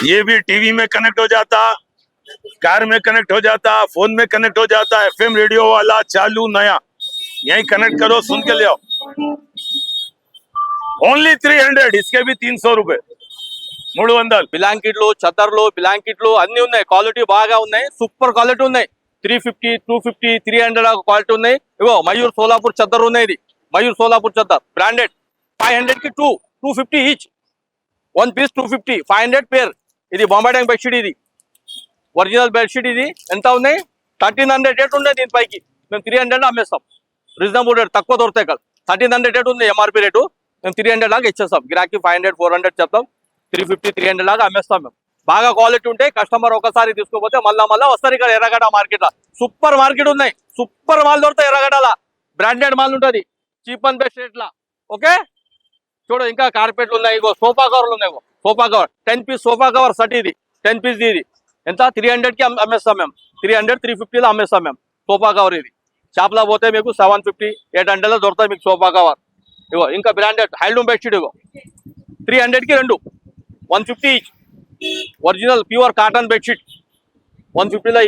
ये भी टीवी में कनेक्ट हो जाता, कार में कनेक्ट हो जाता, फोन में कनेक्ट हो जाता, एफएम रेडियो वाला चालू नया, यही कनेक्ट करो, सुन के ले आओ। ओनली 300, इसके भी 300 रुपए। 300 బ్లాంకెట్లు చదర్లు బ్లాంకెట్లు అన్ని ఉన్నాయి క్వాలిటీ బాగా ఉన్నాయి సూపర్ క్వాలిటీ ఉన్నాయి 350 250 300 క్వాలిటీ ఉన్నాయి ఇగో మయూర్ సోలాపూర్ చదర్ ఉన్నాయి ఇది మయూర్ సోలాపూర్ చదర్ బ్రాండెడ్ 500 కి 250 ఈచ్ వన్ పీస్ 250 500 పేర్ ఇది బొంబాయి బెడ్షీట్ ఇది ఒరిజినల్ బెడ్షీట్ ఇది ఎంత ఉన్నాయి 1300 రేట్ ఉన్నాయి దీనిపైకి మేము 300 అమ్మేస్తాం రీజనబుల్ రేట్ తక్కువ దొరుకుతాయి కదా 1300 రేట్ ఉంది ఎంఆర్పి రేటు మేము 300 లాగా ఇచ్చేస్తాం గిరాకీ 500 400 చెప్తాం 350 300 లాగా అమ్మేస్తాం మేము బాగా క్వాలిటీ ఉంటే కస్టమర్ ఒకసారి తీసుకోపోతే మళ్ళా వస్తారు ఇక్కడ ఎర్రగడ్డ మార్కెట్ సూపర్ మార్కెట్ ఉన్నాయి సూపర్ మాల్ దొరుకుతాయి ఎర్రగడ్డల బ్రాండెడ్ మాల్ ఉంటుంది చీప్ అండ్ బెస్ట్ రేట్లా ఓకే చూడు ఇంకా కార్పెట్లు ఉన్నాయి ఇగో సోఫా కవర్లు ఉన్నాయి sofa cover 10 piece sofa cover set ఇది 10 పీస్ ఇది ఎంత 300 కి అమ్మేస్తాం మేము 300 350 లో అమ్మేస్తాం మేము సోఫా కవర్ ఇది షాప్లో పోతే మీకు 750 800 లో దొరుకుతాయి మీకు సోఫా కవర్ ఇగో ఇంకా బ్రాండెడ్ హ్యాండ్లూమ్ బెడ్షీట్ ఇగో 300 కి రెండు 150 each original pure cotton bedsheet 150 లో